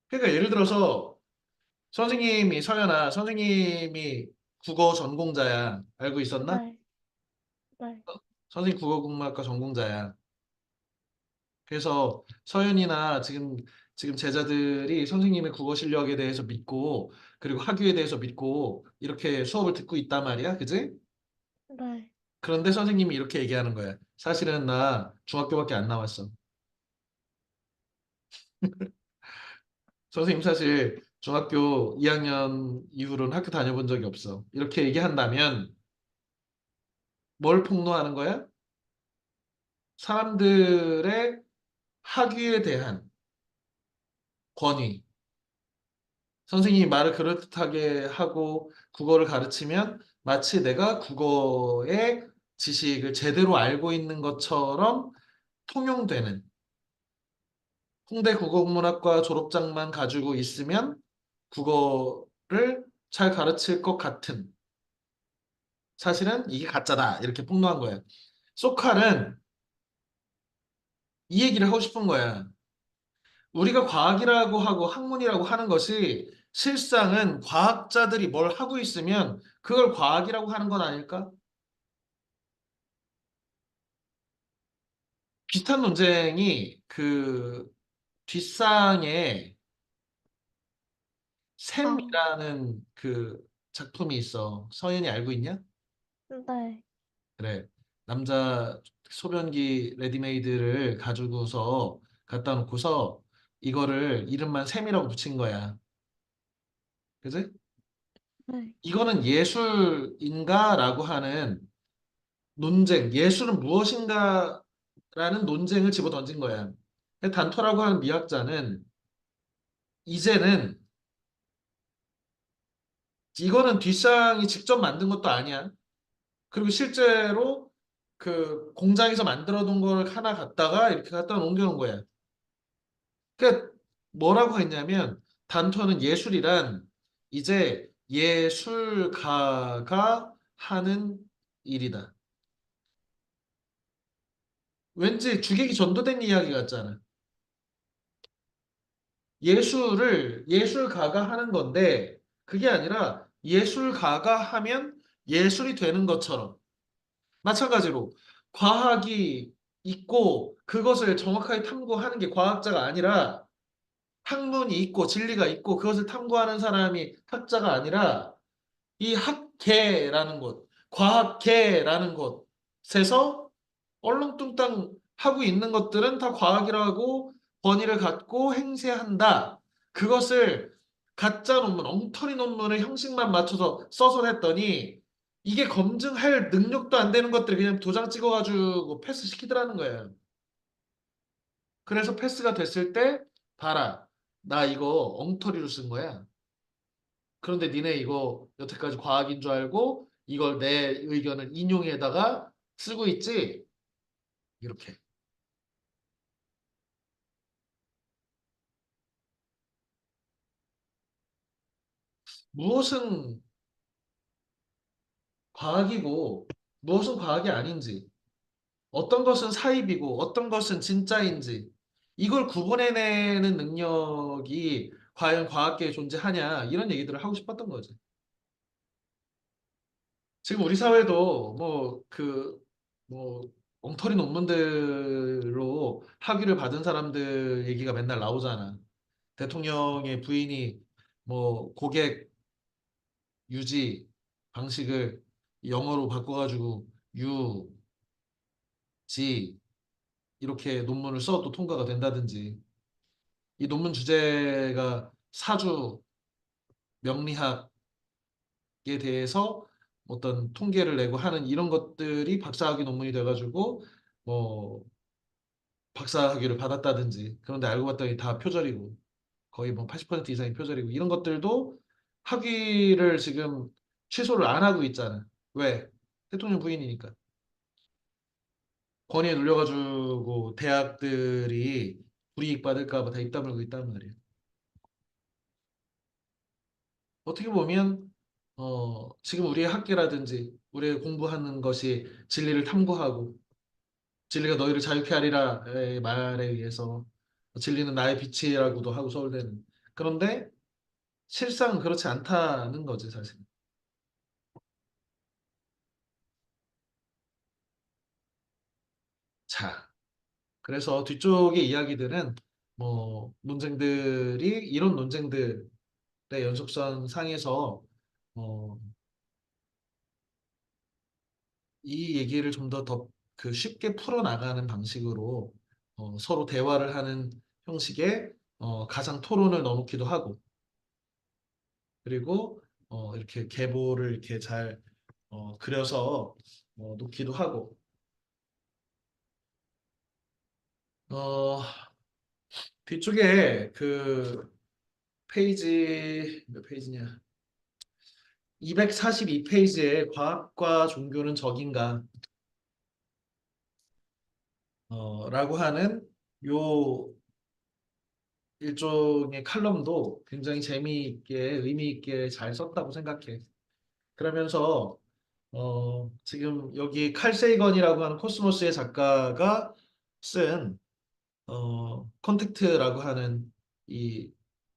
그러니까 예를 들어서 서연아, 선생님이 국어 전공자야. 알고 있었나? 네. 네. 선생님 국어국문학과 전공자야. 그래서 서연이나 지금 제자들이 선생님의 국어 실력에 대해서 믿고 그리고 학위에 대해서 믿고 이렇게 수업을 듣고 있단 말이야. 그지? 네. 그런데 선생님이 이렇게 얘기하는 거야. 사실은 나 중학교밖에 안 나왔어. 선생님 사실 중학교 2학년 이후로는 학교 다녀본 적이 없어. 이렇게 얘기한다면 뭘 폭로하는 거야? 사람들의 학위에 대한 권위, 선생님이 말을 그럴듯하게 하고 국어를 가르치면 마치 내가 국어의 지식을 제대로 알고 있는 것처럼 통용되는 홍대 국어국문학과 졸업장만 가지고 있으면 국어를 잘 가르칠 것 같은 사실은 이게 가짜다 이렇게 폭로한 거예요. 소칼은 이 얘기를 하고 싶은 거야. 우리가 과학이라고 하고 학문이라고 하는 것이 실상은 과학자들이 뭘 하고 있으면 그걸 과학이라고 하는 건 아닐까? 비슷한 논쟁이 그 뒷상에 아, 샘이라는 그 작품이 있어. 서연이 알고 있냐? 네. 그래. 남자 소변기 레디메이드를 가지고서 갖다 놓고서 이거를 이름만 샘이라고 붙인 거야. 그지? 네. 이거는 예술인가라고 하는 논쟁, 예술은 무엇인가라는 논쟁을 집어던진 거야. 단토라고 하는 미학자는 이제는 이거는 뒷상이 직접 만든 것도 아니야. 그리고 실제로 그 공장에서 만들어 둔 걸 하나 갖다가 이렇게 갖다 옮겨 놓은 거야. 그러니까 뭐라고 했냐면 단토는 예술이란 이제 예술가가 하는 일이다. 왠지 주객이 전도된 이야기 같잖아. 예술을 예술가가 하는 건데 그게 아니라 예술가가 하면 예술이 되는 것처럼 마찬가지로 과학이 있고 그것을 정확하게 탐구하는 게 과학자가 아니라 학문이 있고 진리가 있고 그것을 탐구하는 사람이 학자가 아니라 이 학계라는 곳, 과학계라는 곳에서 얼렁뚱땅 하고 있는 것들은 다 과학이라고 권위를 갖고 행세한다. 그것을 가짜 논문, 엉터리 논문을 형식만 맞춰서 써서 냈더니 이게 검증할 능력도 안 되는 것들을 그냥 도장 찍어가지고 패스 시키더라는 거예요. 그래서 패스가 됐을 때 봐라. 나 이거 엉터리로 쓴 거야. 그런데 니네 이거 여태까지 과학인 줄 알고 이걸 내 의견을 인용에다가 쓰고 있지? 이렇게. 무엇은 과학이고 무엇은 과학이 아닌지, 어떤 것은 사입이고 어떤 것은 진짜인지, 이걸 구분해내는 능력이 과연 과학계에 존재하냐, 이런 얘기들을 하고 싶었던 거지. 지금 우리 사회도 뭐 엉터리 논문들로 학위를 받은 사람들 얘기가 맨날 나오잖아. 대통령의 부인이 뭐 고객 유지 방식을 영어로 바꿔가지고 유지 이렇게 논문을 써도 통과가 된다든지, 이 논문 주제가 사주 명리학에 대해서 어떤 통계를 내고 하는 이런 것들이 박사학위 논문이 돼가지고 뭐 박사학위를 받았다든지, 그런데 알고 봤더니 다 표절이고 거의 뭐 80% 이상이 표절이고, 이런 것들도 학위를 지금 취소를 안 하고 있잖아. 왜? 대통령 부인이니까. 권위에 눌려가지고 대학들이 불이익 받을까 봐 다 입 다물고 있단 말이에요. 어떻게 보면 지금 우리의 학계라든지 우리가 공부하는 것이 진리를 탐구하고 진리가 너희를 자유케 하리라의 말에 의해서 진리는 나의 빛이라고도 하고 서울대는, 그런데 실상은 그렇지 않다는 거지 사실. 자, 그래서 뒤쪽의 이야기들은 뭐 논쟁들이 이런 논쟁들의 연속선 상에서 어, 이 얘기를 좀 더 그 쉽게 풀어나가는 방식으로 서로 대화를 하는 형식의 가상 토론을 넣어놓기도 하고, 그리고 이렇게 계보를 이렇게 잘 그려서 놓기도 하고, 어, 뒤쪽에 그 페이지 몇 페이지냐? 242페이지에 과학과 종교는 적인가? 라고 하는 요 일종의 칼럼도 굉장히 재미있게 의미 있게 잘 썼다고 생각해. 그러면서 지금 여기 칼 세이건이라고 하는 코스모스의 작가가 쓴 컨택트라고 하는 이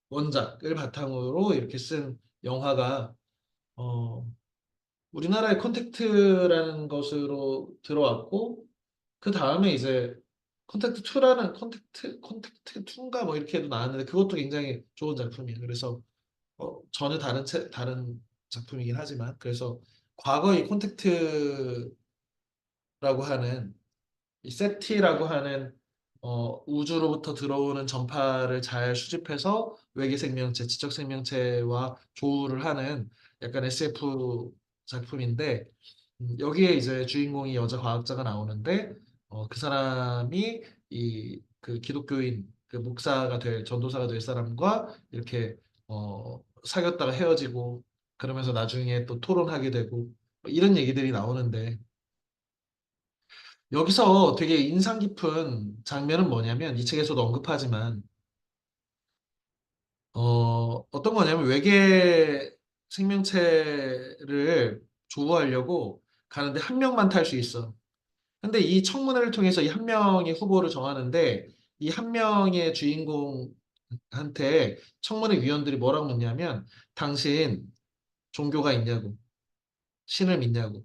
원작을 바탕으로 이렇게 쓴 영화가 어, 우리나라의 컨택트라는 것으로 들어왔고 그 다음에 이제 컨택트 2라는 컨택트 2인가 뭐 이렇게 도 나왔는데 그것도 굉장히 좋은 작품이에요. 그래서 전혀 다른 작품이긴 하지만 그래서 과거 이 콘택트라고 하는 이 세티라고 하는 우주로부터 들어오는 전파를 잘 수집해서 외계 생명체, 지적 생명체와 조우를 하는 약간 SF 작품인데 여기에 이제 주인공이 여자 과학자가 나오는데 그 사람이 이 그 기독교인 그 목사가 될 전도사가 될 사람과 이렇게 사귀었다가 헤어지고 그러면서 나중에 또 토론하게 되고 뭐 이런 얘기들이 나오는데 여기서 되게 인상 깊은 장면은 뭐냐면 이 책에서도 언급하지만 어떤 거냐면 외계 생명체를 조우하려고 가는데 한 명만 탈 수 있어. 근데 이 청문회를 통해서 이 한 명의 후보를 정하는데 이 한 명의 주인공한테 청문회 위원들이 뭐라고 묻냐면 당신 종교가 있냐고, 신을 믿냐고.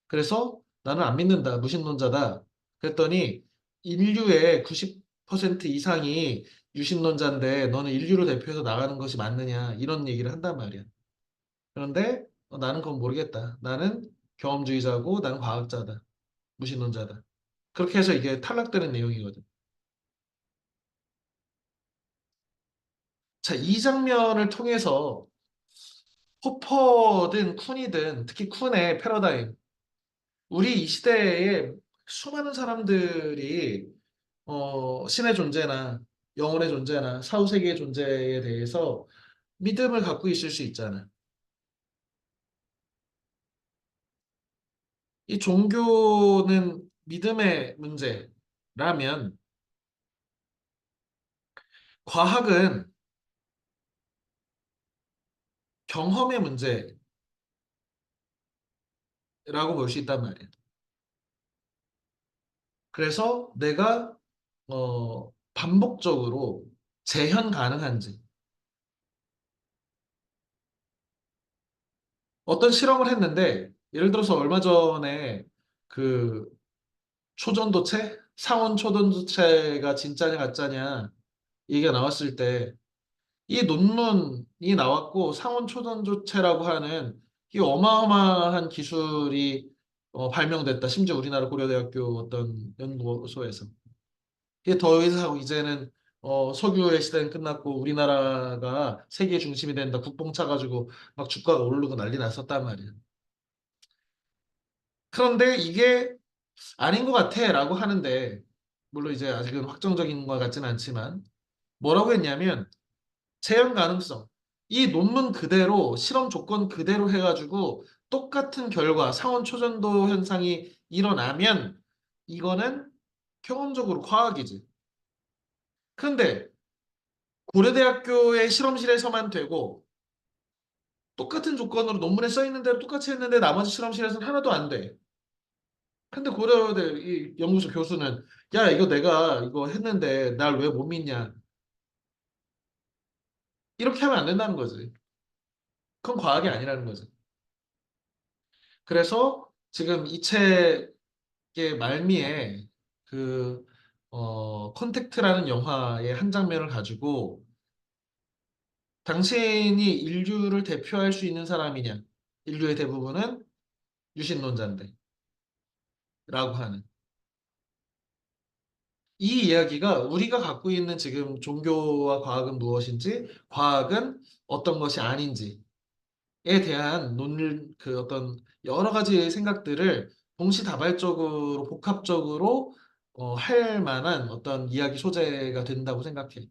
그래서 나는 안 믿는다, 무신론자다. 그랬더니 인류의 90% 이상이 유신론자인데 너는 인류를 대표해서 나가는 것이 맞느냐 이런 얘기를 한단 말이야. 그런데 나는 그건 모르겠다. 나는 경험주의자고 나는 과학자다. 무신론자다. 그렇게 해서 이게 탈락되는 내용이거든. 자, 이 장면을 통해서 호퍼든 쿤이든 특히 쿤의 패러다임. 우리 이 시대에 수많은 사람들이 신의 존재나 영혼의 존재나 사후세계의 존재에 대해서 믿음을 갖고 있을 수 있잖아. 이 종교는 믿음의 문제라면 과학은 경험의 문제라고 볼 수 있단 말이야. 그래서 내가 반복적으로 재현 가능한지 어떤 실험을 했는데 예를 들어서 얼마 전에 그 초전도체, 상온 초전도체가 진짜냐 가짜냐 얘기가 나왔을 때 이 논문이 나왔고 상온 초전도체라고 하는 이 어마어마한 기술이 발명됐다. 심지어 우리나라 고려대학교 어떤 연구소에서. 이게 더 이상 이제는 석유의 시대는 끝났고 우리나라가 세계 중심이 된다. 국뽕 차가지고 막 주가가 오르고 난리 났었단 말이야. 그런데 이게 아닌 것 같아라고 하는데 물론 이제 아직은 확정적인 것 같지는 않지만 뭐라고 했냐면 재현 가능성. 이 논문 그대로 실험 조건 그대로 해가지고 똑같은 결과 상온 초전도 현상이 일어나면 이거는 경험적으로 과학이지. 그런데 고려대학교의 실험실에서만 되고 똑같은 조건으로 논문에 써 있는 대로 똑같이 했는데 나머지 실험실에서는 하나도 안 돼. 근데 고려대 이 연구소 교수는 야 이거 내가 이거 했는데 날 왜 못 믿냐 이렇게 하면 안 된다는 거지. 그건 과학이 아니라는 거지. 그래서 지금 이 책의 말미에 그 컨택트라는 영화의 한 장면을 가지고 당신이 인류를 대표할 수 있는 사람이냐? 인류의 대부분은 유신론자인데 라고 하는 이 이야기가 우리가 갖고 있는 지금 종교와 과학은 무엇인지 과학은 어떤 것이 아닌지에 대한 그 어떤 여러 가지 생각들을 동시다발적으로 복합적으로 할 만한 어떤 이야기 소재가 된다고 생각해.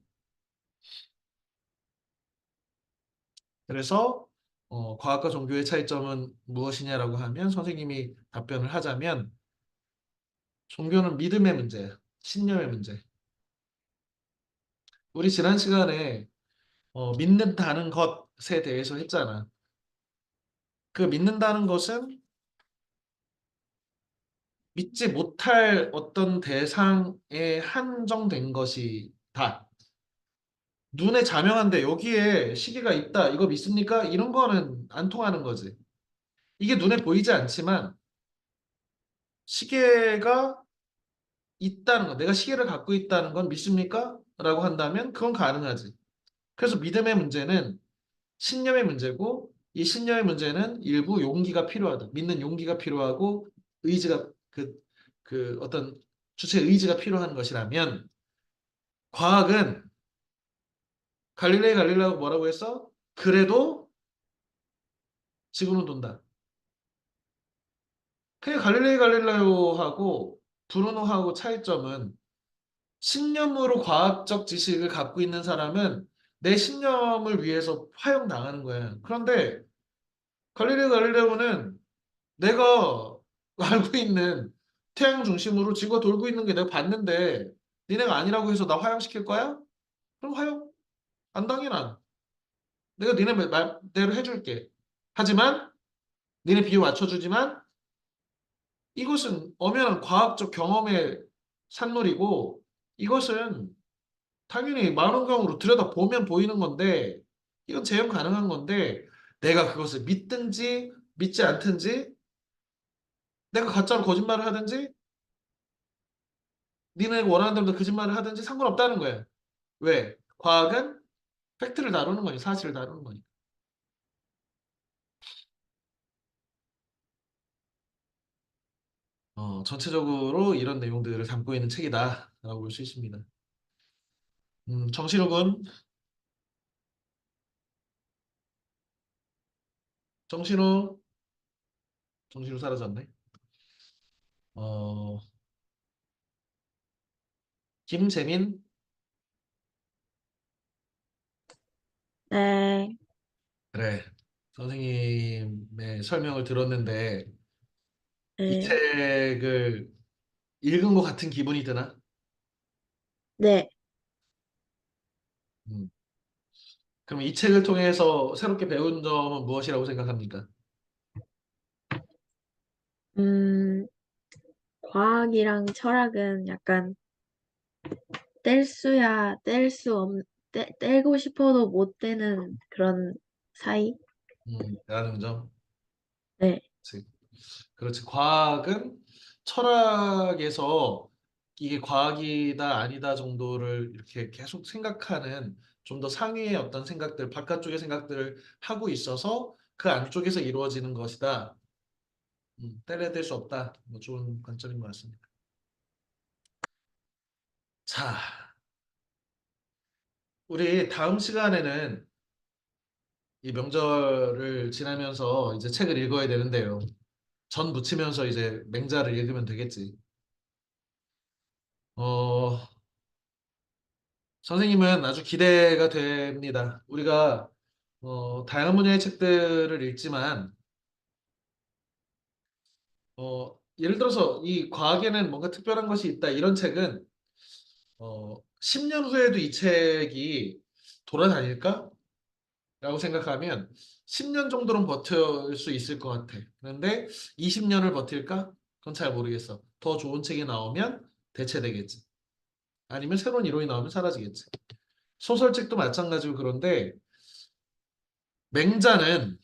그래서 과학과 종교의 차이점은 무엇이냐라고 하면 선생님이 답변을 하자면 종교는 믿음의 문제야. 신념의 문제. 우리 지난 시간에 믿는다는 것에 대해서 했잖아. 그 믿는다는 것은 믿지 못할 어떤 대상에 한정된 것이다. 눈에 자명한데 여기에 시계가 있다. 이거 믿습니까? 이런 거는 안 통하는 거지. 이게 눈에 보이지 않지만 시계가 있다는 거, 내가 시계를 갖고 있다는 건 믿습니까? 라고 한다면 그건 가능하지. 그래서 믿음의 문제는 신념의 문제고 이 신념의 문제는 일부 용기가 필요하다. 믿는 용기가 필요하고 의지가 그 어떤 주체의 의지가 필요한 것이라면 과학은 갈릴레오가 뭐라고 했어? 그래도 지구는 돈다. 그게 갈릴레오하고 브루노하고 차이점은 신념으로 과학적 지식을 갖고 있는 사람은 내 신념을 위해서 화형당하는 거야. 그런데 갈릴레오는 내가 알고 있는 태양 중심으로 지구가 돌고 있는 게 내가 봤는데 니네가 아니라고 해서 나 화형시킬 거야? 그럼 화형 안 당해 난. 내가 니네 말대로 해줄게. 하지만 니네 비유 맞춰주지만 이것은 엄연한 과학적 경험의 산물이고 이것은 당연히 망원경으로 들여다보면 보이는 건데 이건 재현 가능한 건데 내가 그것을 믿든지 믿지 않든지 내가 가짜로 거짓말을 하든지 니네가 원하는 대로 거짓말을 하든지 상관없다는 거예요. 왜? 과학은 팩트를 다루는 거니 사실을 다루는 거니. 전체적으로 이런 내용들을 담고 있는 책이다라고 볼 수 있습니다. 정신욱은 정신욱 정신욱 사라졌네. 어, 김재민 네, 그래. 선생님의 설명을 들었는데 이 네, 책을 읽은 것 같은 기분이 드나? 네. 음. 그럼 이 책을 통해서 새롭게 배운 점은 무엇이라고 생각합니까? 음, 과학이랑 철학은 약간 떼고 싶어도 못 떼는 그런 사이? 라는 점. 네, 그렇지. 그렇지. 과학은 철학에서 이게 과학이다 아니다 정도를 이렇게 계속 생각하는 좀 더 상위의 어떤 생각들, 바깥쪽의 생각들을 하고 있어서 그 안쪽에서 이루어지는 것이다. 떼려댈 수 없다. 뭐 좋은 관점인 것 같습니다. 자, 우리 다음 시간에는 이 명절을 지나면서 이제 책을 읽어야 되는데요. 전 부치면서 이제 맹자를 읽으면 되겠지. 어, 선생님은 아주 기대가 됩니다. 우리가 다양한 분야의 책들을 읽지만 예를 들어서 이 과학에는 뭔가 특별한 것이 있다 이런 책은 10년 후에도 이 책이 돌아다닐까? 라고 생각하면 10년 정도는 버틸 수 있을 것 같아. 그런데 20년을 버틸까? 그건 잘 모르겠어. 더 좋은 책이 나오면 대체되겠지. 아니면 새로운 이론이 나오면 사라지겠지. 소설책도 마찬가지고 그런데 맹자는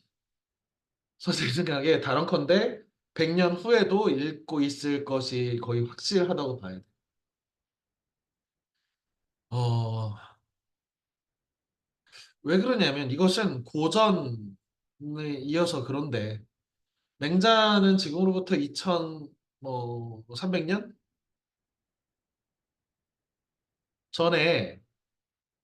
선생님 생각에 단언컨대 100년 후에도 읽고 있을 것이 거의 확실하다고 봐야 돼. 어, 왜 그러냐면 이것은 고전에 이어서 그런데 맹자는 지금으로부터 300년 전에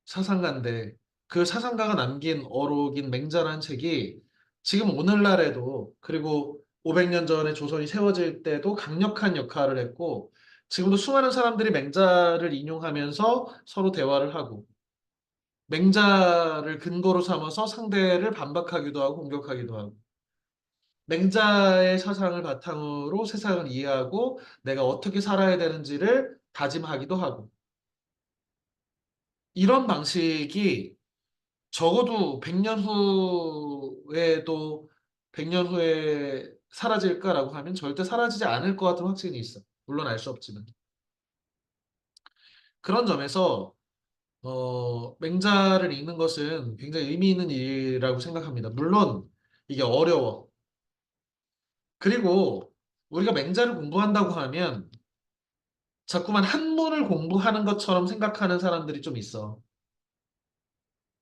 사상가인데 그 사상가가 남긴 어록인 맹자라는 책이 지금 오늘날에도 그리고 500년 전에 조선이 세워질 때도 강력한 역할을 했고 지금도 수많은 사람들이 맹자를 인용하면서 서로 대화를 하고 맹자를 근거로 삼아서 상대를 반박하기도 하고 공격하기도 하고 맹자의 사상을 바탕으로 세상을 이해하고 내가 어떻게 살아야 되는지를 다짐하기도 하고 이런 방식이 적어도 100년 후에도 100년 후에 사라질까라고 하면 절대 사라지지 않을 것 같은 확신이 있어. 물론 알 수 없지만. 그런 점에서 맹자를 읽는 것은 굉장히 의미 있는 일이라고 생각합니다. 물론 이게 어려워. 그리고 우리가 맹자를 공부한다고 하면 자꾸만 한문을 공부하는 것처럼 생각하는 사람들이 좀 있어.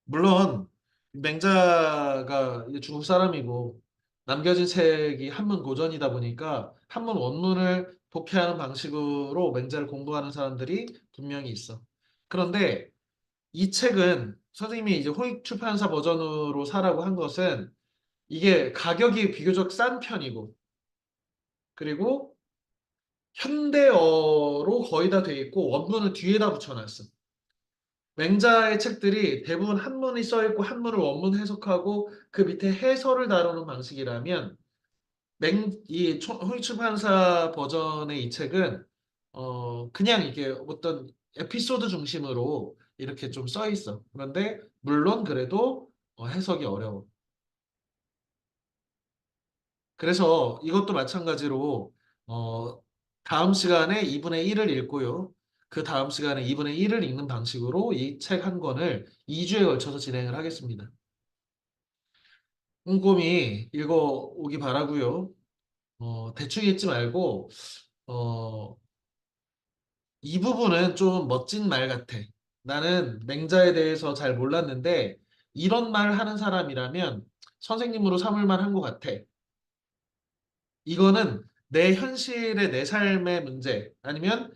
물론 맹자가 이제 중국 사람이고 남겨진 책이 한문 고전이다 보니까 한문 원문을 독해하는 방식으로 맹자를 공부하는 사람들이 분명히 있어. 그런데 이 책은 선생님이 이제 호익 출판사 버전으로 사라고 한 것은 이게 가격이 비교적 싼 편이고 그리고 현대어로 거의 다 돼 있고 원문을 뒤에다 붙여놨어. 맹자의 책들이 대부분 한문이 써 있고 한문을 원문 해석하고 그 밑에 해설을 다루는 방식이라면 이 홍익출판사 버전의 이 책은 그냥 이게 어떤 에피소드 중심으로 이렇게 좀 써 있어. 그런데 물론 그래도 해석이 어려워. 그래서 이것도 마찬가지로 어, 다음 시간에 2분의 1을 읽고요. 그 다음 시간에 2분의 1을 읽는 방식으로 이 책 한 권을 2주에 걸쳐서 진행을 하겠습니다. 꼼꼼히 읽어오기 바라고요. 대충 읽지 말고 어, 이 부분은 좀 멋진 말 같아. 나는 맹자에 대해서 잘 몰랐는데 이런 말 하는 사람이라면 선생님으로 삼을 만한 것 같아. 이거는 내 현실의 내 삶의 문제 아니면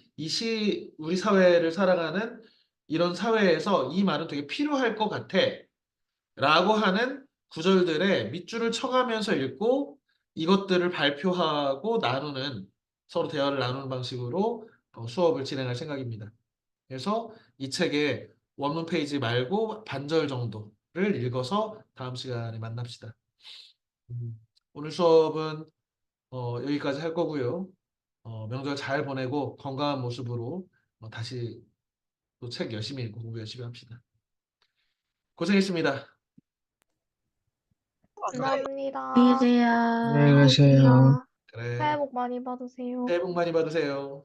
우리 사회를 살아가는 이런 사회에서 이 말은 되게 필요할 것 같아 라고 하는 구절들의 밑줄을 쳐가면서 읽고 이것들을 발표하고 서로 대화를 나누는 방식으로 수업을 진행할 생각입니다. 그래서 이 책의 원문 페이지 말고 반절 정도를 읽어서 다음 시간에 만납시다. 오늘 수업은 여기까지 할 거고요. 명절 잘 보내고 건강한 모습으로 다시 또 책 열심히 읽고 공부 열심히 합시다. 고생했습니다. 감사합니다. 안녕히 계세요. 안녕히 가세요. 그래. 새해 복 많이 받으세요. 새해 복 많이 받으세요.